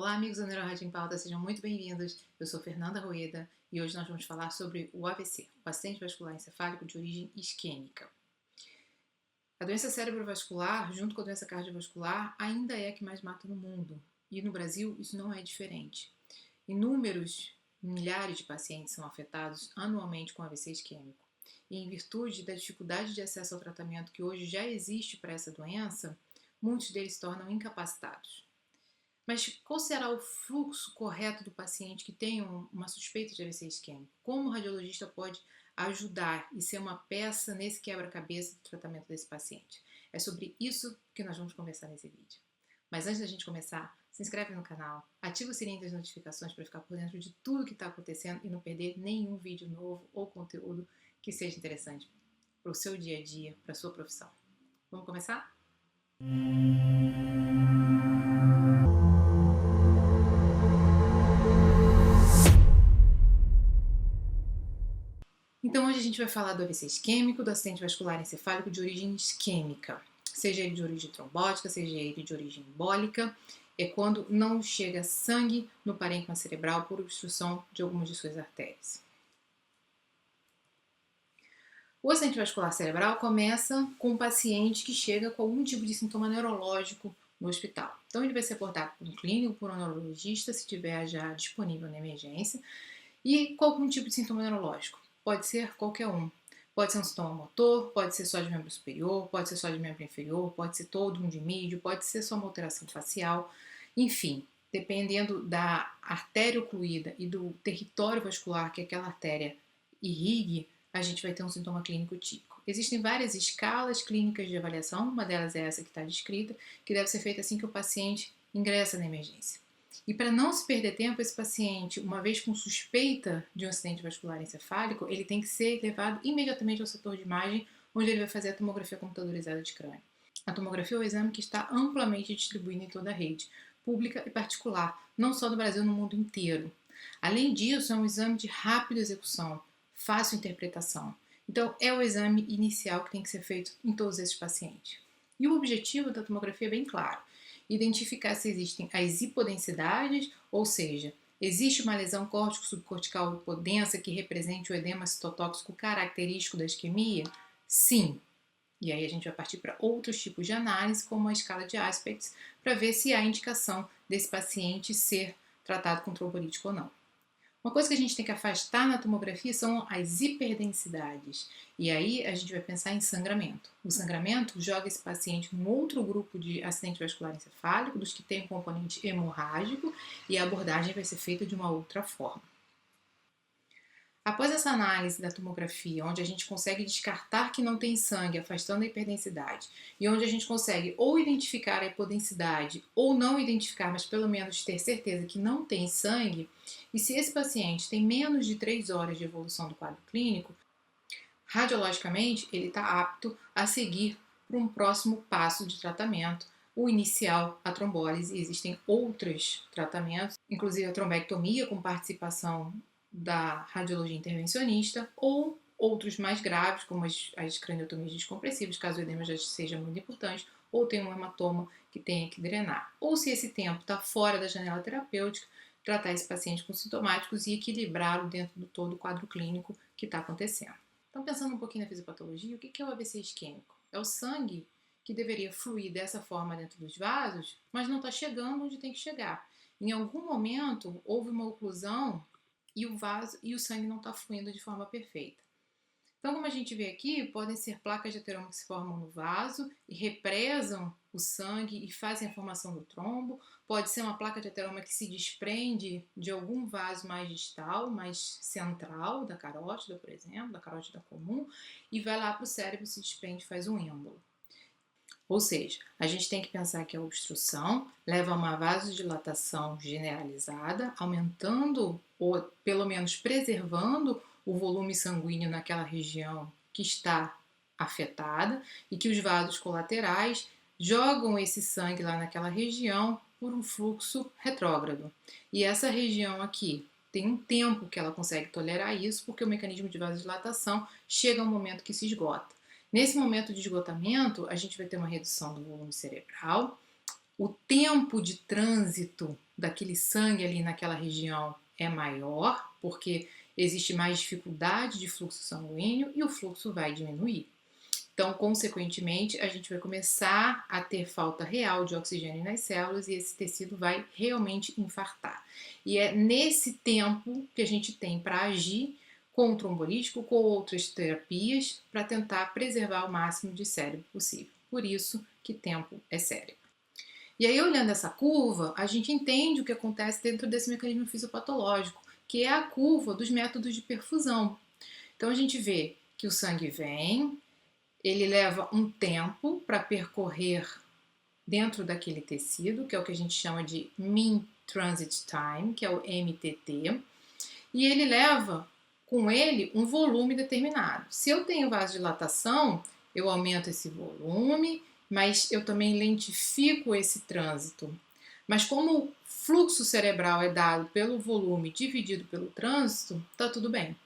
Olá, amigos da Neurorádio em Pauta, sejam muito bem-vindos. Eu sou Fernanda Rueda e hoje nós vamos falar sobre o AVC, o acidente vascular encefálico de origem isquêmica. A doença cerebrovascular, junto com a doença cardiovascular, ainda é a que mais mata no mundo. E no Brasil isso não é diferente. Inúmeros milhares de pacientes são afetados anualmente com AVC isquêmico. E em virtude da dificuldade de acesso ao tratamento que hoje já existe para essa doença, muitos deles se tornam incapacitados. Mas qual será o fluxo correto do paciente que tem uma suspeita de AVC isquêmico? Como o radiologista pode ajudar e ser uma peça nesse quebra-cabeça do tratamento desse paciente? É sobre isso que nós vamos conversar nesse vídeo. Mas antes da gente começar, se inscreve no canal, ativa o sininho das notificações para ficar por dentro de tudo que está acontecendo e não perder nenhum vídeo novo ou conteúdo que seja interessante para o seu dia a dia, para a sua profissão. Vamos começar? Então hoje a gente vai falar do AVC isquêmico, do acidente vascular encefálico de origem isquêmica, seja ele de origem trombótica, seja ele de origem embólica, é quando não chega sangue no parênquima cerebral por obstrução de algumas de suas artérias. O acidente vascular cerebral começa com um paciente que chega com algum tipo de sintoma neurológico no hospital. Então ele vai ser abordado por um clínico, por um neurologista, se estiver já disponível na emergência, e com algum tipo de sintoma neurológico. Pode ser qualquer um. Pode ser um sintoma motor, pode ser só de membro superior, pode ser só de membro inferior, pode ser todo um dimídio, pode ser só uma alteração facial. Enfim, dependendo da artéria ocluída e do território vascular que aquela artéria irrigue, a gente vai ter um sintoma clínico típico. Existem várias escalas clínicas de avaliação, uma delas é essa que está descrita, que deve ser feita assim que o paciente ingressa na emergência. E para não se perder tempo, esse paciente, uma vez com suspeita de um acidente vascular encefálico, ele tem que ser levado imediatamente ao setor de imagem, onde ele vai fazer a tomografia computadorizada de crânio. A tomografia é o exame que está amplamente distribuído em toda a rede, pública e particular, não só no Brasil, no mundo inteiro. Além disso, é um exame de rápida execução, fácil interpretação. Então, é o exame inicial que tem que ser feito em todos esses pacientes. E o objetivo da tomografia é bem claro: identificar se existem as hipodensidades, ou seja, existe uma lesão córtico-subcortical hipodensa que represente o edema citotóxico característico da isquemia? Sim. E aí a gente vai partir para outros tipos de análise, como a escala de Aspects, para ver se há indicação desse paciente ser tratado com trombolítico ou não. Uma coisa que a gente tem que afastar na tomografia são as hiperdensidades. E aí a gente vai pensar em sangramento. O sangramento joga esse paciente num outro grupo de acidente vascular encefálico, dos que tem um componente hemorrágico, e a abordagem vai ser feita de uma outra forma. Após essa análise da tomografia, onde a gente consegue descartar que não tem sangue, afastando a hiperdensidade, e onde a gente consegue ou identificar a hipodensidade ou não identificar, mas pelo menos ter certeza que não tem sangue, e se esse paciente tem menos de 3 horas de evolução do quadro clínico, radiologicamente ele está apto a seguir para um próximo passo de tratamento, o inicial, a trombólise. Existem outros tratamentos, inclusive a trombectomia com participação da radiologia intervencionista, ou outros mais graves, como as craniotomias descompressivas, caso o edema já seja muito importante, ou tem um hematoma que tenha que drenar. Ou se esse tempo está fora da janela terapêutica, tratar esse paciente com sintomáticos e equilibrá-lo dentro do todo o quadro clínico que está acontecendo. Então, pensando um pouquinho na fisiopatologia, o que é o AVC isquêmico? É o sangue que deveria fluir dessa forma dentro dos vasos, mas não está chegando onde tem que chegar. Em algum momento, houve uma oclusão e o vaso e o sangue não está fluindo de forma perfeita. Então, como a gente vê aqui, podem ser placas de ateroma que se formam no vaso e represam o sangue e fazem a formação do trombo. Pode ser uma placa de ateroma que se desprende de algum vaso mais distal, mais central, da carótida, por exemplo, da carótida comum, e vai lá para o cérebro, se desprende e faz um êmbolo. Ou seja, a gente tem que pensar que a obstrução leva a uma vasodilatação generalizada, aumentando ou pelo menos preservando o volume sanguíneo naquela região que está afetada e que os vasos colaterais jogam esse sangue lá naquela região por um fluxo retrógrado. E essa região aqui tem um tempo que ela consegue tolerar isso, porque o mecanismo de vasodilatação chega a um momento que se esgota. Nesse momento de esgotamento, a gente vai ter uma redução do volume cerebral. O tempo de trânsito daquele sangue ali naquela região é maior, porque existe mais dificuldade de fluxo sanguíneo e o fluxo vai diminuir. Então, consequentemente, a gente vai começar a ter falta real de oxigênio nas células e esse tecido vai realmente infartar. E é nesse tempo que a gente tem para agir com o trombolítico, com outras terapias, para tentar preservar o máximo de cérebro possível. Por isso que tempo é cérebro. E aí, olhando essa curva, a gente entende o que acontece dentro desse mecanismo fisiopatológico, que é a curva dos métodos de perfusão. Então, a gente vê que o sangue vem, ele leva um tempo para percorrer dentro daquele tecido, que é o que a gente chama de Mean Transit Time, que é o MTT, e ele leva com ele um volume determinado. Se eu tenho vasodilatação, eu aumento esse volume, mas eu também lentifico esse trânsito. Mas como o fluxo cerebral é dado pelo volume dividido pelo trânsito, tá tudo bem.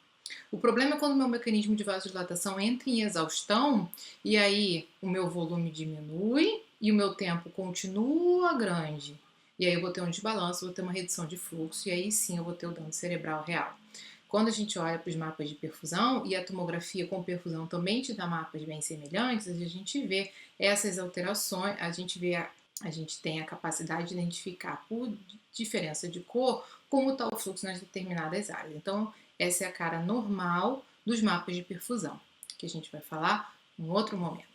O problema é quando o meu mecanismo de vasodilatação entra em exaustão e aí o meu volume diminui e o meu tempo continua grande. E aí eu vou ter um desbalanço, vou ter uma redução de fluxo e aí sim eu vou ter o dano cerebral real. Quando a gente olha para os mapas de perfusão e a tomografia com perfusão também te dá mapas bem semelhantes, a gente vê essas alterações, a gente tem a capacidade de identificar por diferença de cor como está o fluxo nas determinadas áreas. Então, essa é a cara normal dos mapas de perfusão, que a gente vai falar em outro momento.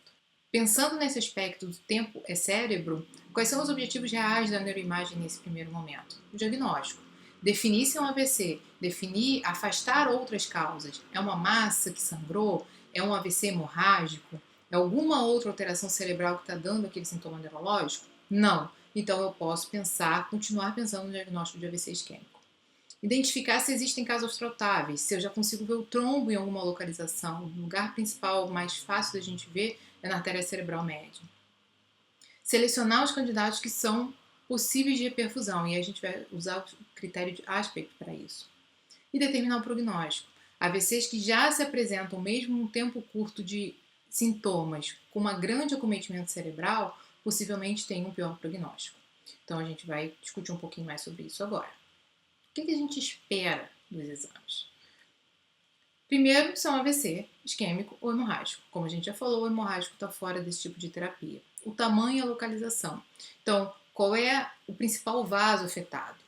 Pensando nesse aspecto do tempo é cérebro, quais são os objetivos reais da neuroimagem nesse primeiro momento? O diagnóstico. Definir se é um AVC, definir, afastar outras causas. É uma massa que sangrou? É um AVC hemorrágico? É alguma outra alteração cerebral que está dando aquele sintoma neurológico? Não. Então eu posso continuar pensando no diagnóstico de AVC isquêmico. Identificar se existem casos tratáveis, se eu já consigo ver o trombo em alguma localização. O lugar principal mais fácil da gente ver é na artéria cerebral média. Selecionar os candidatos que são possíveis de reperfusão, e aí a gente vai usar o critério de aspecto para isso. E determinar o prognóstico. AVCs que já se apresentam mesmo em um tempo curto de sintomas com um grande acometimento cerebral, possivelmente têm um pior prognóstico. Então a gente vai discutir um pouquinho mais sobre isso agora. O que a gente espera dos exames? Primeiro, são AVC, isquêmico ou hemorrágico. Como a gente já falou, o hemorrágico está fora desse tipo de terapia. O tamanho e a localização. Então, qual é o principal vaso afetado?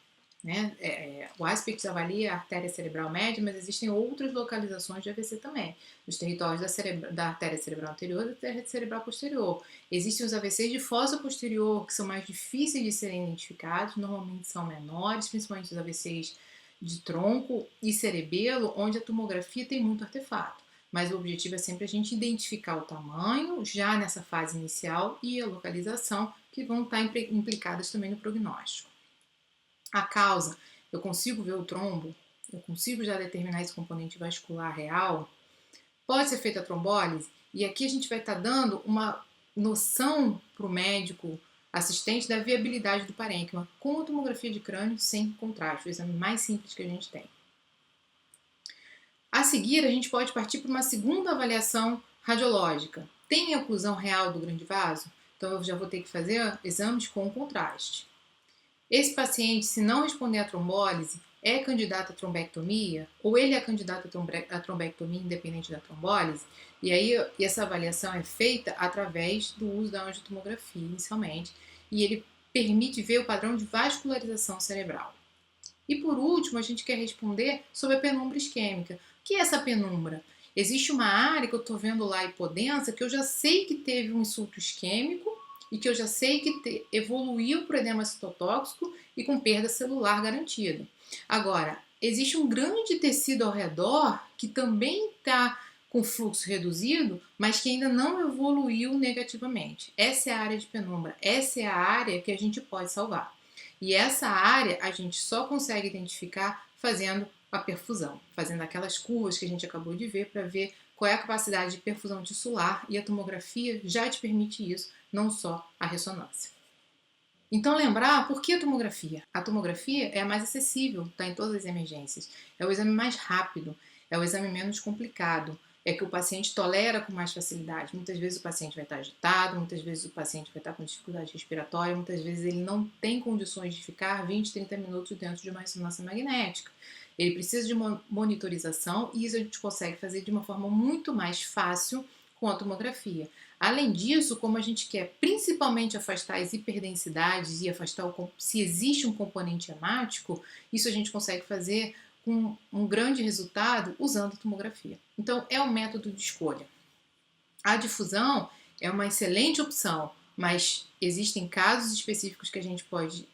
Né? O aspecto avalia a artéria cerebral média, mas existem outras localizações de AVC também, nos territórios da artéria cerebral anterior e da artéria cerebral posterior. Existem os AVCs de fossa posterior, que são mais difíceis de serem identificados, normalmente são menores, principalmente os AVCs de tronco e cerebelo, onde a tomografia tem muito artefato. Mas o objetivo é sempre a gente identificar o tamanho, já nessa fase inicial, e a localização, que vão estar implicadas também no prognóstico. A causa, eu consigo ver o trombo? Eu consigo já determinar esse componente vascular real? Pode ser feita a trombólise? E aqui a gente vai estar dando uma noção para o médico assistente da viabilidade do parênquima com a tomografia de crânio sem contraste, o exame mais simples que a gente tem. A seguir, a gente pode partir para uma segunda avaliação radiológica. Tem oclusão real do grande vaso? Então eu já vou ter que fazer exames com contraste. Esse paciente, se não responder à trombólise, é candidato à trombectomia? Ou ele é candidato à trombectomia independente da trombólise? E aí essa avaliação é feita através do uso da angiotomografia inicialmente. E ele permite ver o padrão de vascularização cerebral. E por último, a gente quer responder sobre a penumbra isquêmica. O que é essa penumbra? Existe uma área que eu estou vendo lá, hipodensa, que eu já sei que teve um insulto isquêmico e que eu já sei que evoluiu para o edema citotóxico e com perda celular garantida. Agora, existe um grande tecido ao redor que também está com fluxo reduzido, mas que ainda não evoluiu negativamente. Essa é a área de penumbra, essa é a área que a gente pode salvar. E essa área a gente só consegue identificar fazendo a perfusão, fazendo aquelas curvas que a gente acabou de ver para ver qual é a capacidade de perfusão tissular, e a tomografia já te permite isso, não só a ressonância. Então lembrar, por que a tomografia? A tomografia é a mais acessível, está em todas as emergências. É o exame mais rápido, é o exame menos complicado. é que o paciente tolera com mais facilidade. Muitas vezes o paciente vai estar agitado, muitas vezes o paciente vai estar com dificuldade respiratória, muitas vezes ele não tem condições de ficar 20, 30 minutos dentro de uma ressonância magnética. Ele precisa de uma monitorização e isso a gente consegue fazer de uma forma muito mais fácil com a tomografia. Além disso, como a gente quer principalmente afastar as hiperdensidades e afastar se existe um componente hemático, isso a gente consegue fazer com um grande resultado usando a tomografia. Então, é um método de escolha. A difusão é uma excelente opção, mas existem casos específicos que a gente pode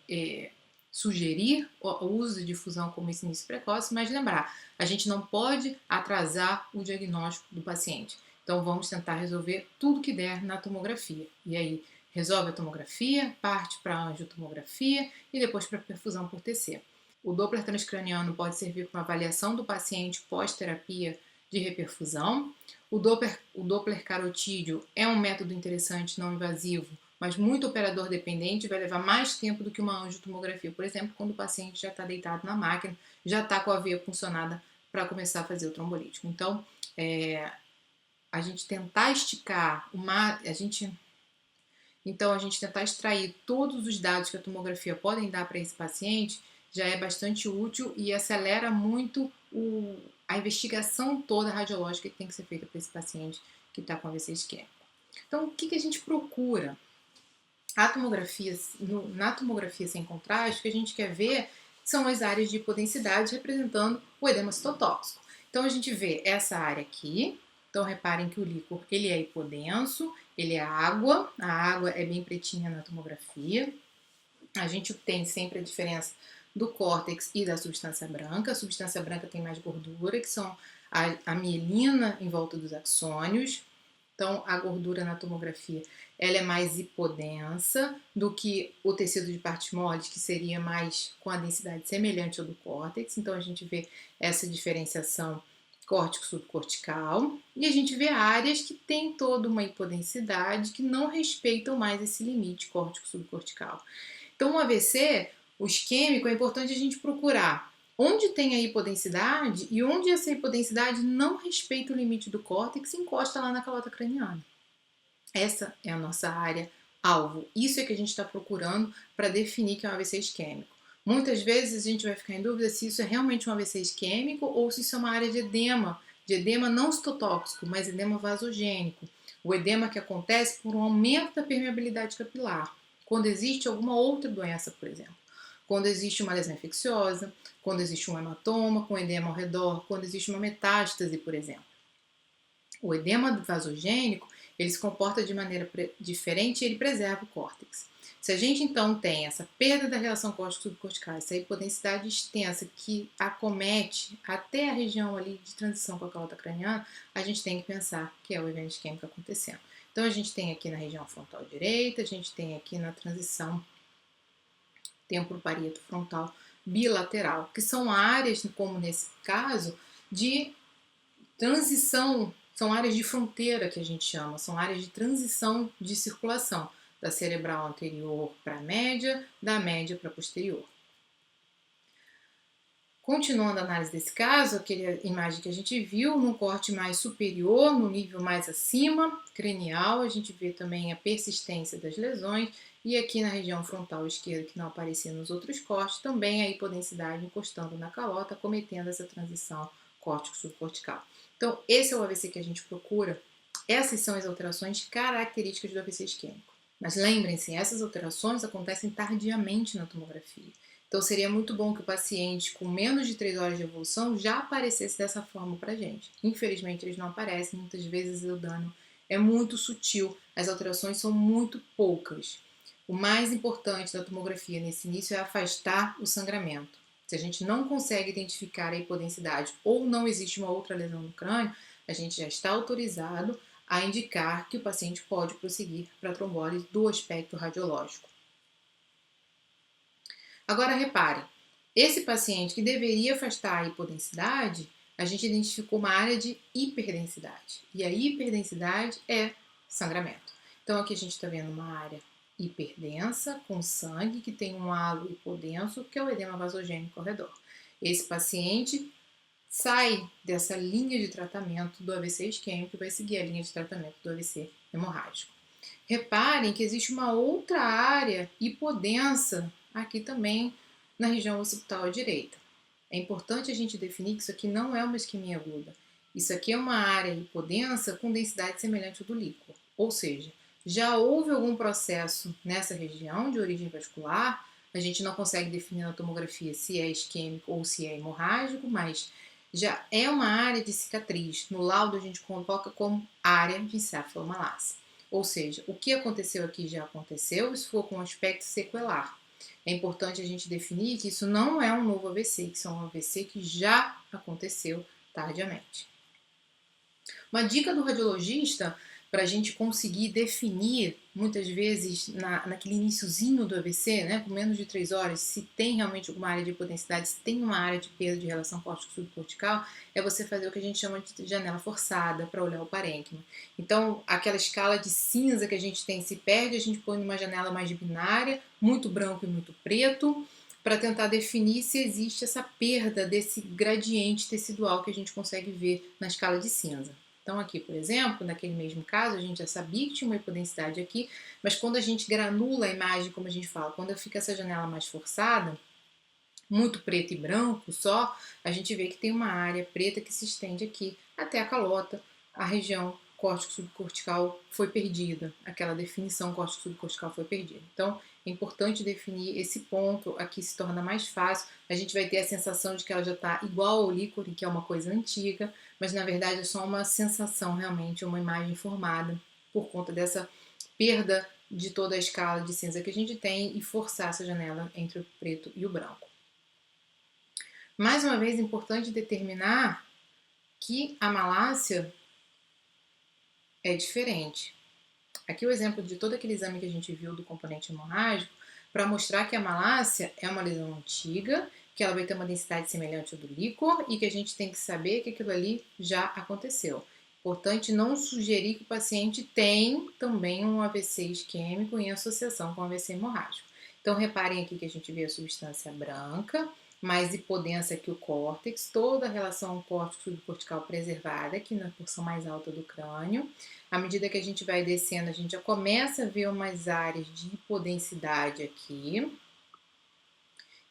sugerir o uso de difusão como esse início precoce, mas lembrar, a gente não pode atrasar o diagnóstico do paciente. Então, vamos tentar resolver tudo que der na tomografia. E aí, resolve a tomografia, parte para a angiotomografia e depois para a perfusão por TC. O Doppler transcraniano pode servir para avaliação do paciente pós-terapia de reperfusão. O Doppler carotídeo é um método interessante, não invasivo, mas muito operador dependente, vai levar mais tempo do que uma angiotomografia, por exemplo, quando o paciente já está deitado na máquina, já está com a veia funcionada para começar a fazer o trombolítico. Então, a gente tentar esticar a gente tentar extrair todos os dados que a tomografia podem dar para esse paciente já é bastante útil e acelera muito a investigação toda radiológica que tem que ser feita para esse paciente que está com AVC isquémico. Então, o que a gente procura? Na tomografia sem contraste, o que a gente quer ver são as áreas de hipodensidade representando o edema citotóxico. Então, a gente vê essa área aqui. Então, reparem que o líquor ele é hipodenso, ele é água, a água é bem pretinha na tomografia. A gente tem sempre a diferença do córtex e da substância branca. A substância branca tem mais gordura, que são a mielina em volta dos axônios. Então, a gordura na tomografia ela é mais hipodensa do que o tecido de partes moles, que seria mais com a densidade semelhante ao do córtex. Então, a gente vê essa diferenciação córtico-subcortical e a gente vê áreas que têm toda uma hipodensidade que não respeitam mais esse limite córtico-subcortical. Então, o AVC, o isquêmico, é importante a gente procurar onde tem a hipodensidade e onde essa hipodensidade não respeita o limite do córtex e encosta lá na calota craniana. Essa é a nossa área alvo. Isso é que a gente está procurando para definir que é um AVC isquêmico. Muitas vezes a gente vai ficar em dúvida se isso é realmente um AVC isquêmico ou se isso é uma área de edema não citotóxico, mas edema vasogênico. O edema que acontece por um aumento da permeabilidade capilar, quando existe alguma outra doença, por exemplo. Quando existe uma lesão infecciosa, quando existe um hematoma com edema ao redor, quando existe uma metástase, por exemplo. O edema vasogênico, ele se comporta de maneira diferente e ele preserva o córtex. Se a gente então tem essa perda da relação córtico-subcortical, essa hipodensidade extensa que acomete até a região ali de transição com a calota craniana, a gente tem que pensar que é o evento isquêmico acontecendo. Então a gente tem aqui na região frontal direita, a gente tem aqui na transição temporoparieto frontal bilateral, que são áreas, como nesse caso, de transição, são áreas de fronteira que a gente chama, são áreas de transição de circulação, da cerebral anterior para a média, da média para a posterior. Continuando a análise desse caso, aquela imagem que a gente viu, num corte mais superior, no nível mais acima, cranial, a gente vê também a persistência das lesões, e aqui na região frontal esquerda, que não aparecia nos outros cortes, também a hipodensidade encostando na calota, cometendo essa transição córtico-subcortical. Então, esse é o AVC que a gente procura. Essas são as alterações características do AVC isquêmico. Mas lembrem-se, essas alterações acontecem tardiamente na tomografia. Então, seria muito bom que o paciente com menos de 3 horas de evolução já aparecesse dessa forma para a gente. Infelizmente, eles não aparecem. Muitas vezes o dano é muito sutil. As alterações são muito poucas. O mais importante da tomografia nesse início é afastar o sangramento. Se a gente não consegue identificar a hipodensidade ou não existe uma outra lesão no crânio, a gente já está autorizado a indicar que o paciente pode prosseguir para a trombólise do aspecto radiológico. Agora, reparem, esse paciente que deveria afastar a hipodensidade, a gente identificou uma área de hiperdensidade. E a hiperdensidade é sangramento. Então, aqui a gente está vendo uma área hiperdensa, com sangue, que tem um halo hipodenso, que é o edema vasogênico ao redor. Esse paciente sai dessa linha de tratamento do AVC isquêmico e vai seguir a linha de tratamento do AVC hemorrágico. Reparem que existe uma outra área hipodensa aqui também na região occipital à direita. É importante a gente definir que isso aqui não é uma isquemia aguda. Isso aqui é uma área hipodensa com densidade semelhante ao do líquor. Ou seja, já houve algum processo nessa região de origem vascular, a gente não consegue definir na tomografia se é isquêmico ou se é hemorrágico, mas já é uma área de cicatriz. No laudo a gente coloca como área de encefalomalácia. Ou seja, o que aconteceu aqui já aconteceu, isso for com um aspecto sequelar. É importante a gente definir que isso não é um novo AVC, que isso é um AVC que já aconteceu tardiamente. Uma dica do radiologista para a gente conseguir definir, muitas vezes, naquele iniciozinho do AVC, né, com menos de 3 horas, se tem realmente alguma área de hipodensidade, se tem uma área de perda de relação córtico-subcortical, é você fazer o que a gente chama de janela forçada para olhar o parênquima. Então, aquela escala de cinza que a gente tem se perde, a gente põe numa janela mais binária, muito branco e muito preto, para tentar definir se existe essa perda desse gradiente tecidual que a gente consegue ver na escala de cinza. Então aqui, por exemplo, naquele mesmo caso, a gente já sabia que tinha uma hipodensidade aqui, mas quando a gente granula a imagem, como a gente fala, quando fica essa janela mais forçada, muito preto e branco só, a gente vê que tem uma área preta que se estende aqui até a calota, a região córtico-subcortical foi perdida, aquela definição córtico-subcortical foi perdida. Então, é importante definir esse ponto, aqui se torna mais fácil, a gente vai ter a sensação de que ela já está igual ao líquor, que é uma coisa antiga, mas na verdade é só uma sensação realmente, uma imagem formada por conta dessa perda de toda a escala de cinza que a gente tem e forçar essa janela entre o preto e o branco. Mais uma vez, é importante determinar que a malácia é diferente. Aqui o exemplo de todo aquele exame que a gente viu do componente hemorrágico, para mostrar que a malácia é uma lesão antiga, que ela vai ter uma densidade semelhante ao do líquor e que a gente tem que saber que aquilo ali já aconteceu. Importante não sugerir que o paciente tem também um AVC isquêmico em associação com AVC hemorrágico. Então reparem aqui que a gente vê a substância branca, mais hipodensa que o córtex, toda a relação córtico-subcortical preservada aqui na porção mais alta do crânio. À medida que a gente vai descendo, a gente já começa a ver umas áreas de hipodensidade aqui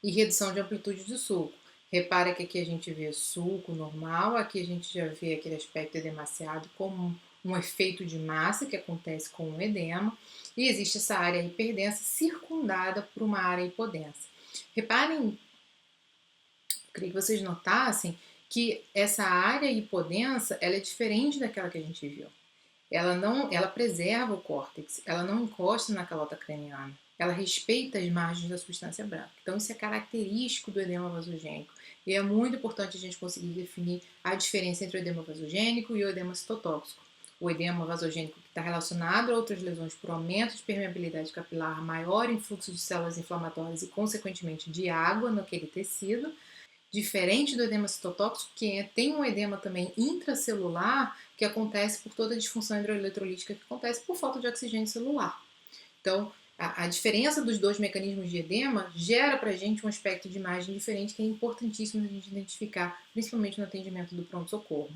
e redução de amplitude do sulco. Repara que aqui a gente vê sulco normal, aqui a gente já vê aquele aspecto edemaciado como um efeito de massa que acontece com o edema, e existe essa área hiperdensa circundada por uma área hipodensa. Reparem, queria que vocês notassem que essa área hipodensa ela é diferente daquela que a gente viu. Ela preserva o córtex, ela não encosta na calota craniana, ela respeita as margens da substância branca. Então isso é característico do edema vasogênico e é muito importante a gente conseguir definir a diferença entre o edema vasogênico e o edema citotóxico. O edema vasogênico que está relacionado a outras lesões por aumento de permeabilidade capilar, maior influxo de células inflamatórias e consequentemente de água naquele tecido, diferente do edema citotóxico, que tem um edema também intracelular, que acontece por toda a disfunção hidroeletrolítica que acontece por falta de oxigênio celular. Então, a diferença dos dois mecanismos de edema gera para a gente um aspecto de imagem diferente que é importantíssimo a gente identificar, principalmente no atendimento do pronto-socorro.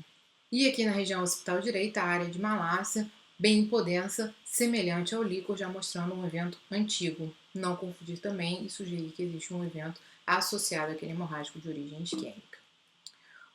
E aqui na região occipital direita, a área de malácia, bem hipodensa, semelhante ao líquor, já mostrando um evento antigo. Não confundir também e sugerir que existe um evento associado àquele hemorrágico de origem isquêmica.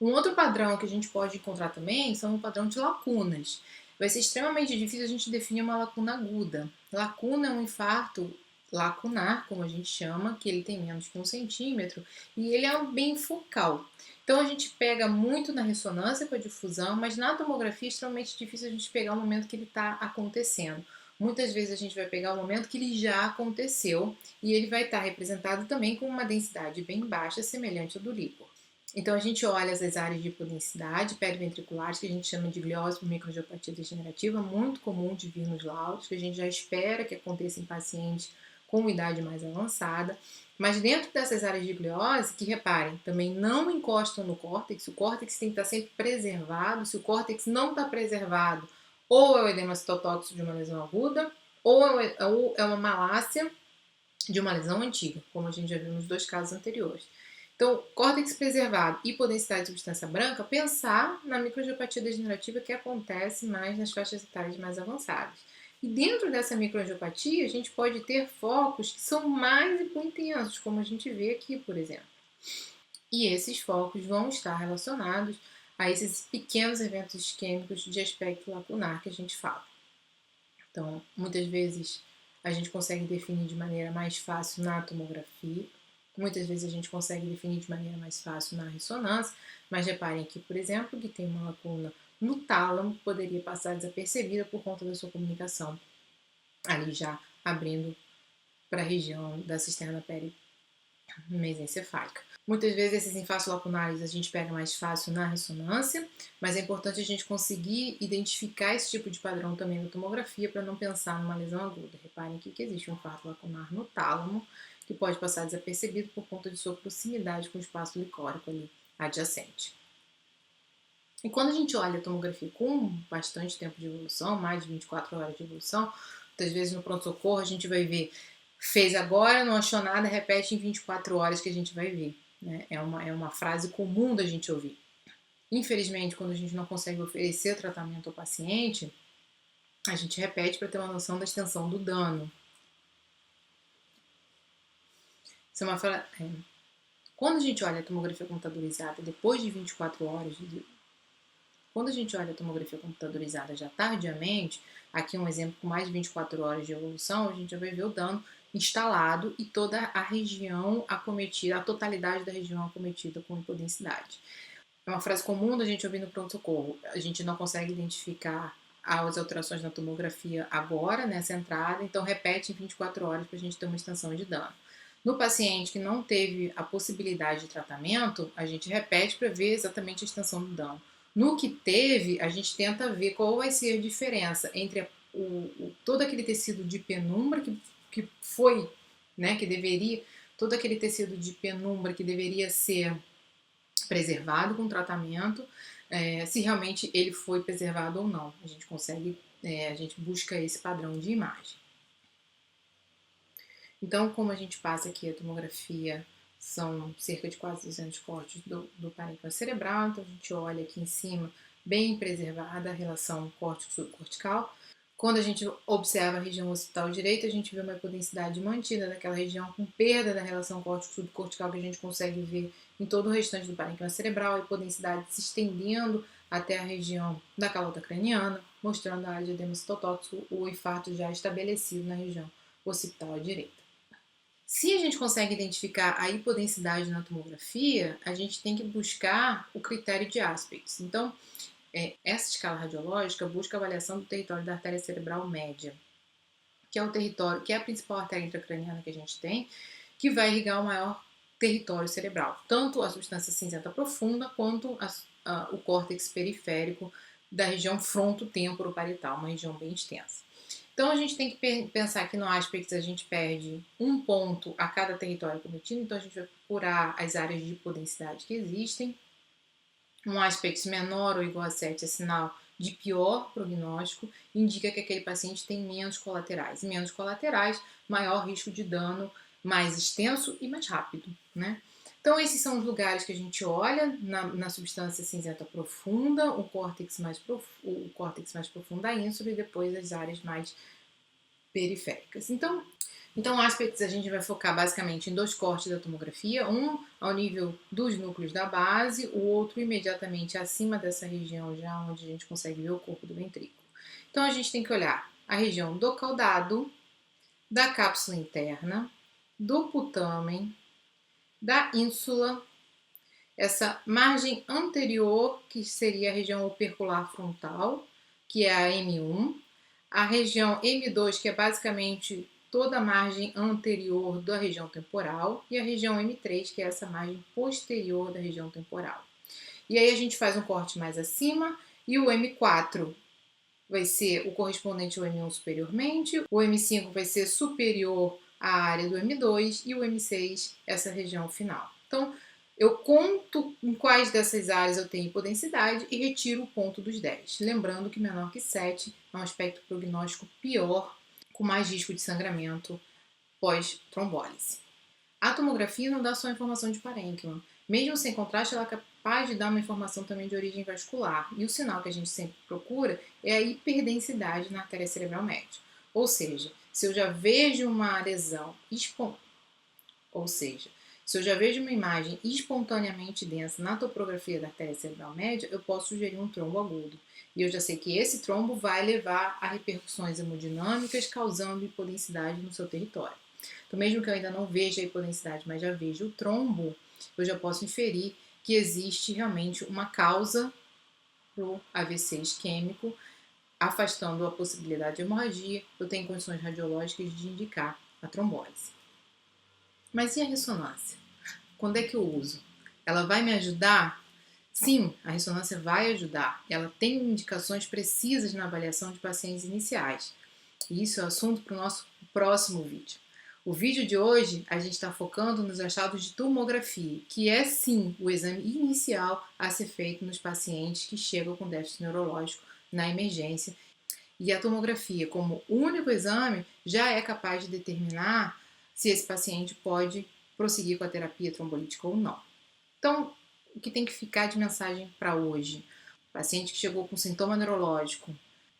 Um outro padrão que a gente pode encontrar também são o padrão de lacunas. Vai ser extremamente difícil a gente definir uma lacuna aguda. Lacuna é um infarto lacunar, como a gente chama, que ele tem menos que 1 centímetro e ele é bem focal. Então a gente pega muito na ressonância com a difusão, mas na tomografia é extremamente difícil a gente pegar o momento que ele está acontecendo. Muitas vezes a gente vai pegar o momento que ele já aconteceu e ele vai estar representado também com uma densidade bem baixa, semelhante ao do líquor. Então a gente olha as áreas de hipodensidade periventriculares, que a gente chama de gliose por microangiopatia degenerativa, muito comum de vir nos laudos, que a gente já espera que aconteça em pacientes com idade mais avançada. Mas dentro dessas áreas de gliose, que reparem, também não encostam no córtex, o córtex tem que estar sempre preservado. Se o córtex não está preservado, ou é o edema citotóxico de uma lesão aguda, ou é uma malácia de uma lesão antiga, como a gente já viu nos 2 casos anteriores. Então, córtex preservado, hipodensidade de substância branca, pensar na microangiopatia degenerativa que acontece mais nas faixas etárias mais avançadas. E dentro dessa microangiopatia, a gente pode ter focos que são mais hipointensos, como a gente vê aqui, por exemplo. E esses focos vão estar relacionados a esses pequenos eventos isquêmicos de aspecto lacunar que a gente fala. Então, muitas vezes a gente consegue definir de maneira mais fácil na tomografia, muitas vezes a gente consegue definir de maneira mais fácil na ressonância, mas reparem aqui, por exemplo, que tem uma lacuna no tálamo que poderia passar desapercebida por conta da sua comunicação, ali já abrindo para a região da cisterna mesencefálica. Muitas vezes esses infartos lacunares a gente pega mais fácil na ressonância, mas é importante a gente conseguir identificar esse tipo de padrão também na tomografia para não pensar numa lesão aguda. Reparem aqui que existe um infarto lacunar no tálamo que pode passar desapercebido por conta de sua proximidade com o espaço licórico ali adjacente. E quando a gente olha a tomografia com bastante tempo de evolução, mais de 24 horas de evolução, muitas vezes no pronto-socorro a gente vai ver, fez agora, não achou nada, repete em 24 horas que a gente vai ver. Né? É uma frase comum da gente ouvir. Infelizmente, quando a gente não consegue oferecer tratamento ao paciente, a gente repete para ter uma noção da extensão do dano. Isso é uma frase. Quando a gente olha a tomografia computadorizada depois de 24 horas, quando a gente olha a tomografia computadorizada já tardiamente, aqui um exemplo com mais de 24 horas de evolução, a gente já vai ver o dano instalado e toda a região acometida, a totalidade da região acometida com hipodensidade. É uma frase comum da gente ouvir no pronto-socorro. A gente não consegue identificar as alterações na tomografia agora, nessa entrada, então repete em 24 horas para a gente ter uma extensão de dano. No paciente que não teve a possibilidade de tratamento, a gente repete para ver exatamente a extensão do dano. No que teve, a gente tenta ver qual vai ser a diferença entre todo aquele tecido de penumbra que foi, né, que deveria, todo aquele tecido de penumbra que deveria ser preservado com tratamento, se realmente ele foi preservado ou não. A gente consegue, a gente busca esse padrão de imagem. Então, como a gente passa aqui a tomografia, são cerca de quase 200 cortes do parênquima cerebral, então a gente olha aqui em cima, bem preservada a relação córtico-subcortical. Quando a gente observa a região occipital direita, a gente vê uma hipodensidade mantida daquela região com perda da relação córtico-subcortical que a gente consegue ver em todo o restante do parênquima cerebral, a hipodensidade se estendendo até a região da calota craniana, mostrando a área de edema citotóxico, o infarto já estabelecido na região occipital direita. Se a gente consegue identificar a hipodensidade na tomografia, a gente tem que buscar o critério de Aspects. Então, essa escala radiológica busca a avaliação do território da artéria cerebral média, que é o território, que é a principal artéria intracraniana que a gente tem, que vai irrigar o maior território cerebral, tanto a substância cinzenta profunda quanto o córtex periférico da região fronto-temporo-parietal, uma região bem extensa. Então a gente tem que pensar que no Aspects a gente perde um ponto a cada território cometido, então a gente vai procurar as áreas de hipodensidade que existem. Um Aspects menor ou igual a 7 é sinal de pior prognóstico, indica que aquele paciente tem menos colaterais. Menos colaterais, maior risco de dano, mais extenso e mais rápido, né? Então esses são os lugares que a gente olha na substância cinzenta profunda, o córtex mais profundo da ínsula e depois as áreas mais periféricas. Então Aspects a gente vai focar basicamente em 2 cortes da tomografia, um ao nível dos núcleos da base, o outro imediatamente acima dessa região, já onde a gente consegue ver o corpo do ventrículo. Então a gente tem que olhar a região do caudado, da cápsula interna, do putamen, da ínsula, essa margem anterior, que seria a região opercular frontal, que é a M1, a região M2, que é basicamente toda a margem anterior da região temporal, e a região M3, que é essa margem posterior da região temporal. E aí a gente faz um corte mais acima, e o M4 vai ser o correspondente ao M1 superiormente, o M5 vai ser superior à área do M2 e o M6 essa região final. Então, eu conto em quais dessas áreas eu tenho hipodensidade e retiro o ponto dos 10. Lembrando que menor que 7 é um aspecto prognóstico pior, com mais risco de sangramento pós-trombólise. A tomografia não dá só informação de parênquima. Mesmo sem contraste, ela é capaz de dar uma informação também de origem vascular. E o sinal que a gente sempre procura é a hiperdensidade na artéria cerebral média. Ou seja, se eu já vejo uma lesão se eu já vejo uma imagem espontaneamente densa na topografia da artéria cerebral média, eu posso sugerir um trombo agudo. E eu já sei que esse trombo vai levar a repercussões hemodinâmicas, causando hipodensidade no seu território. Então, mesmo que eu ainda não veja a hipodensidade, mas já veja o trombo, eu já posso inferir que existe realmente uma causa para o AVC isquêmico, afastando a possibilidade de hemorragia. Eu tenho condições radiológicas de indicar a trombose. Mas e a ressonância? Quando é que eu uso? Ela vai me ajudar? Sim, a ressonância vai ajudar. Ela tem indicações precisas na avaliação de pacientes iniciais. E isso é assunto para o nosso próximo vídeo. O vídeo de hoje a gente está focando nos achados de tomografia, que é sim o exame inicial a ser feito nos pacientes que chegam com déficit neurológico na emergência. E a tomografia, como único exame, já é capaz de determinar se esse paciente pode prosseguir com a terapia trombolítica ou não. Então, o que tem que ficar de mensagem para hoje? O paciente que chegou com sintoma neurológico,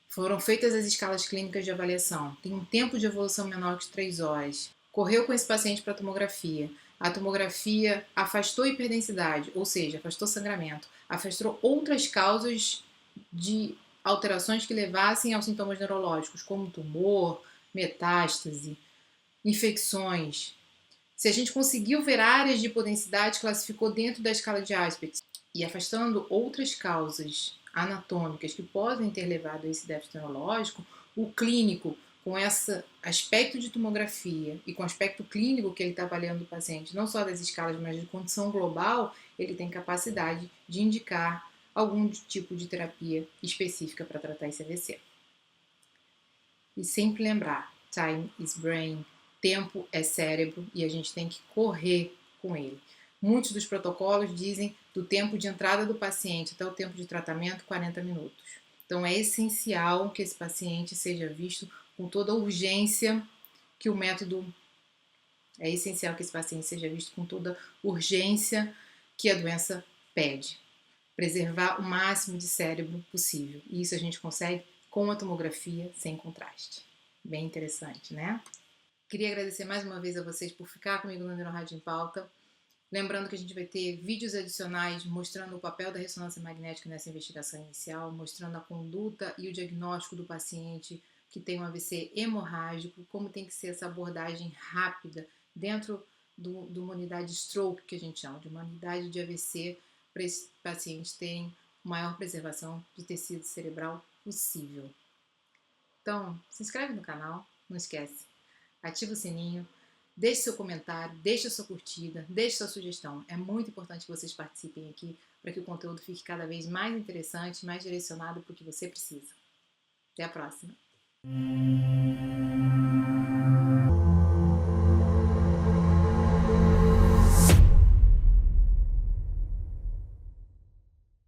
foram feitas as escalas clínicas de avaliação, tem um tempo de evolução menor que 3 horas, correu com esse paciente para a tomografia, a tomografia afastou a hiperdensidade, ou seja, afastou sangramento, afastou outras causas de alterações que levassem aos sintomas neurológicos, como tumor, metástase, infecções. Se a gente conseguiu ver áreas de hipodensidade, classificou dentro da escala de Aspect e afastando outras causas anatômicas que podem ter levado a esse déficit neurológico, o clínico, com esse aspecto de tomografia e com o aspecto clínico que ele está avaliando o paciente, não só das escalas, mas de condição global, ele tem capacidade de indicar algum tipo de terapia específica para tratar esse AVC. E sempre lembrar, time is brain, tempo é cérebro e a gente tem que correr com ele. Muitos dos protocolos dizem do tempo de entrada do paciente até o tempo de tratamento, 40 minutos. Então é essencial que esse paciente seja visto com toda a urgência que o método... É essencial que esse paciente seja visto com toda a urgência que a doença pede. Preservar o máximo de cérebro possível. E isso a gente consegue com a tomografia sem contraste. Bem interessante, né? Queria agradecer mais uma vez a vocês por ficar comigo no NeuroRádio em Pauta. Lembrando que a gente vai ter vídeos adicionais mostrando o papel da ressonância magnética nessa investigação inicial, mostrando a conduta e o diagnóstico do paciente que tem um AVC hemorrágico, como tem que ser essa abordagem rápida dentro de uma unidade stroke, que a gente chama, de uma unidade de AVC, para esses pacientes terem maior preservação do tecido cerebral possível. Então, se inscreve no canal, não esquece, ativa o sininho, deixe seu comentário, deixe a sua curtida, deixe sua sugestão. É muito importante que vocês participem aqui para que o conteúdo fique cada vez mais interessante, mais direcionado para o que você precisa. Até a próxima!